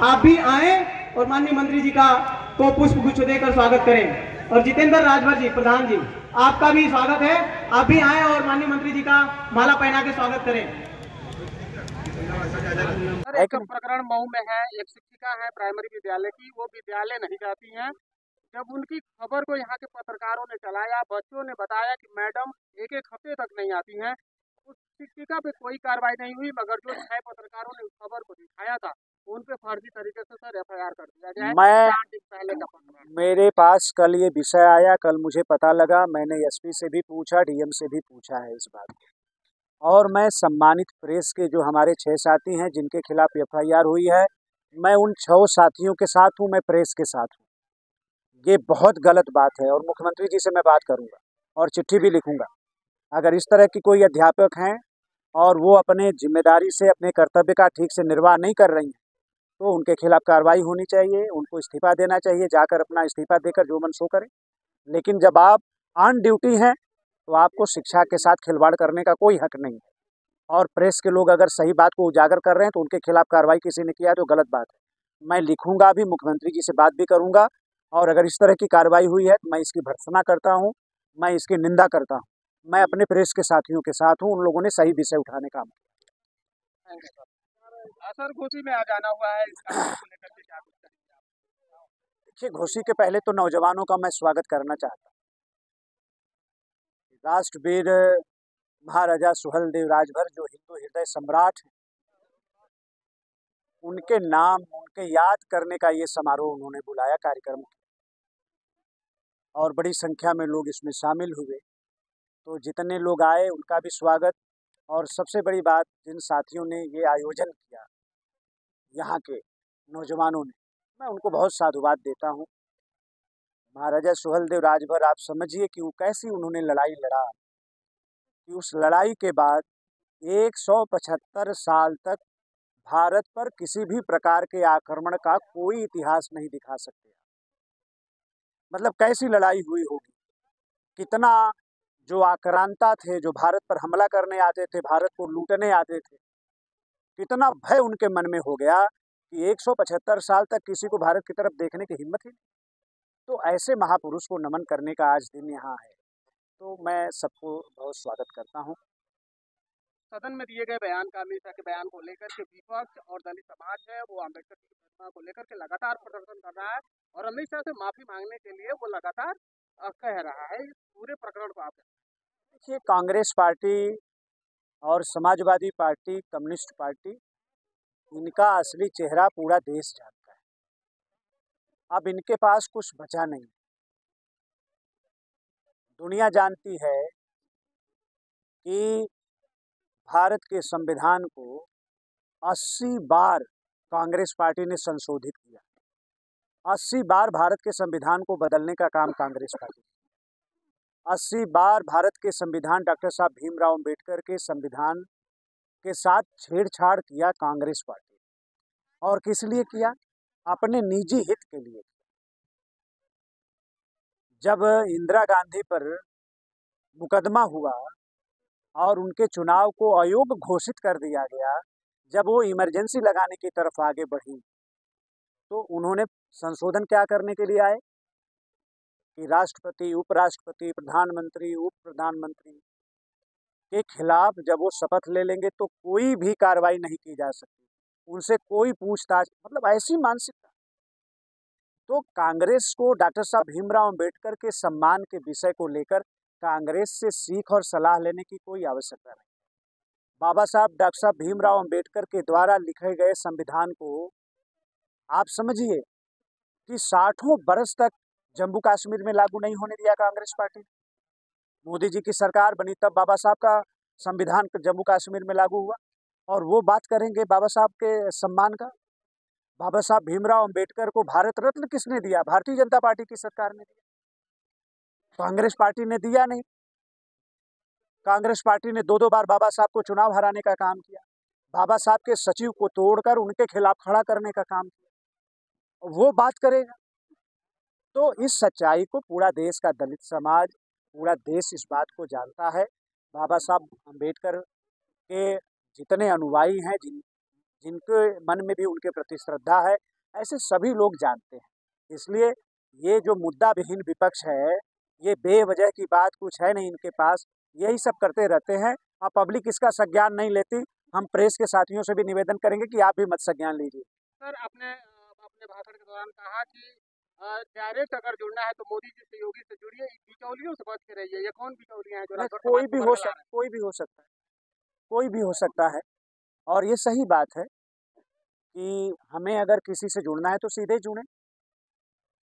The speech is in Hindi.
आप भी आए और माननीय मंत्री जी का को पुष्प गुच्छ देकर स्वागत करें। और जितेंद्र राजभर जी, प्रधान जी, आपका भी स्वागत है। आप भी आए और माननीय मंत्री जी का माला पहना के स्वागत करें। सर, एक प्रकरण मऊ में है, एक शिक्षिका है प्राइमरी विद्यालय की, वो विद्यालय नहीं जाती हैं। जब उनकी खबर को यहाँ के पत्रकारों ने चलाया, बच्चों ने बताया कि मैडम एक एक हफ्ते तक नहीं आती हैं, उस शिक्षिका पे कोई कार्रवाई नहीं हुई, मगर जो 6 पत्रकारों ने उस खबर को दिखाया था उन पे फर्जी तरीके से सर FIR कर दिया गया है। 4 दिन पहले का प्रकरण। मेरे पास कल ये विषय आया, कल मुझे पता लगा, मैंने SP से भी पूछा, DM से भी पूछा है इस बात को। और मैं सम्मानित प्रेस के जो हमारे 6 साथी हैं जिनके खिलाफ FIR हुई है, मैं उन 6 साथियों के साथ हूँ, मैं प्रेस के साथ हूँ। ये बहुत गलत बात है और मुख्यमंत्री जी से मैं बात करूँगा और चिट्ठी भी लिखूँगा। अगर इस तरह की कोई अध्यापक हैं और वो अपने जिम्मेदारी से अपने कर्तव्य का ठीक से निर्वाह नहीं कर रही हैं, तो उनके खिलाफ कार्रवाई होनी चाहिए, उनको इस्तीफा देना चाहिए, जाकर अपना इस्तीफा देकर जो मन सो करें। लेकिन जब आप ऑन ड्यूटी हैं तो आपको शिक्षा के साथ खिलवाड़ करने का कोई हक नहीं है। और प्रेस के लोग अगर सही बात को उजागर कर रहे हैं तो उनके खिलाफ कार्रवाई किसी ने किया तो गलत बात है। मैं लिखूंगा भी, मुख्यमंत्री जी से बात भी करूंगा और अगर इस तरह की कार्रवाई हुई है तो मैं इसकी भर्त्सना करता हूं, मैं इसकी निंदा करता हूं। मैं अपने प्रेस के साथियों के साथ हूं, उन लोगों ने सही विषय उठाने का काम किया। सर, घोसी में आ जाना हुआ है, इस कार्रवाई को लेकर के क्या कुछ करेंगे आप? देखिए, घोसी के पहले तो नौजवानों का मैं स्वागत करना चाहता हूँ। राष्ट्रवीर महाराजा सुहेलदेव राजभर जो हिंदू हृदय सम्राट हैं, उनके नाम, उनके याद करने का ये समारोह उन्होंने बुलाया, कार्यक्रम, और बड़ी संख्या में लोग इसमें शामिल हुए। तो जितने लोग आए उनका भी स्वागत। और सबसे बड़ी बात, जिन साथियों ने ये आयोजन किया, यहाँ के नौजवानों ने, मैं उनको बहुत साधुवाद देता हूँ। महाराजा सुहेलदेव राजभर, आप समझिए कि वो कैसी उन्होंने लड़ाई लड़ा कि उस लड़ाई के बाद 175 साल तक भारत पर किसी भी प्रकार के आक्रमण का कोई इतिहास नहीं दिखा सकते। मतलब कैसी लड़ाई हुई होगी, कितना जो आक्रांता थे, जो भारत पर हमला करने आते थे, भारत को लूटने आते थे, कितना भय उनके मन में हो गया कि 175 साल तक किसी को भारत की तरफ देखने की हिम्मत ही नहीं। तो ऐसे महापुरुष को नमन करने का आज दिन यहाँ है, तो मैं सबको बहुत स्वागत करता हूँ। सदन में दिए गए बयान का, अमित शाह के बयान को लेकर के विपक्ष और दलित समाज है वो अम्बेडकर की प्रतिमा को लेकर के लगातार प्रदर्शन कर रहा है और अमित शाह से माफी मांगने के लिए वो लगातार कह रहा है। इस पूरे प्रकरण को आप देखिए, कांग्रेस पार्टी और समाजवादी पार्टी, कम्युनिस्ट पार्टी, इनका असली चेहरा पूरा देश जानता है। अब इनके पास कुछ बचा नहीं। दुनिया जानती है कि भारत के संविधान को 80 बार कांग्रेस पार्टी ने संशोधित किया। 80 बार भारत के संविधान को बदलने का काम कांग्रेस पार्टी, 80 बार भारत के संविधान, डॉक्टर साहब भीमराव अंबेडकर के संविधान के साथ छेड़छाड़ किया कांग्रेस पार्टी। और किस लिए किया? अपने निजी हित के लिए। जब इंदिरा गांधी पर मुकदमा हुआ और उनके चुनाव को अयोग्य घोषित कर दिया गया, जब वो इमरजेंसी लगाने की तरफ आगे बढ़ी, तो उन्होंने संशोधन क्या करने के लिए आए कि राष्ट्रपति, उपराष्ट्रपति, प्रधानमंत्री, उप प्रधानमंत्री के खिलाफ जब वो शपथ ले लेंगे तो कोई भी कार्रवाई नहीं की जा सकती, उनसे कोई पूछताछ, मतलब ऐसी मानसिकता। तो कांग्रेस को डॉक्टर साहब भीमराव अंबेडकर के सम्मान के विषय को लेकर कांग्रेस से सीख और सलाह लेने की कोई आवश्यकता नहीं। बाबा साहब, डॉक्टर साहब भीमराव अंबेडकर के द्वारा लिखे गए संविधान को आप समझिए कि 60 बरस तक जम्मू कश्मीर में लागू नहीं होने दिया कांग्रेस पार्टी ने। मोदी जी की सरकार बनी तब बाबा साहब का संविधान जम्मू कश्मीर में लागू हुआ। और वो बात करेंगे बाबा साहब के सम्मान का। बाबा साहब भीमराव अंबेडकर को भारत रत्न किसने दिया? भारतीय जनता पार्टी की सरकार ने दिया, कांग्रेस पार्टी ने दिया नहीं। कांग्रेस पार्टी ने 2-2 बार बाबा साहब को चुनाव हराने का काम किया, बाबा साहब के सचिव को तोड़कर उनके खिलाफ खड़ा करने का काम किया। वो बात करेगा तो इस सच्चाई को पूरा देश का दलित समाज, पूरा देश इस बात को जानता है। बाबा साहब अम्बेडकर के जितने अनुयायी हैं, जिनके मन में भी उनके प्रति श्रद्धा है, ऐसे सभी लोग जानते हैं। इसलिए ये जो मुद्दा विहीन विपक्ष है, ये बेवजह की बात कुछ है नहीं इनके पास, यही सब करते रहते हैं और पब्लिक इसका संज्ञान नहीं लेती। हम प्रेस के साथियों से भी निवेदन करेंगे कि आप भी मत संज्ञान लीजिए। सर, आपने अपने भाषण के दौरान कहा कि डायरेक्ट अगर जुड़ना है तो मोदी जी से, योगी से जुड़िए, बिचौलियों से बच के रहिए। ये कौन बिचौलियां हैं जो नहीं, लगभग समाज को बरगला रहे हैं? कोई भी हो सकता है, कोई भी हो सकता है। और ये सही बात है कि हमें अगर किसी से जुड़ना है तो सीधे जुड़ें।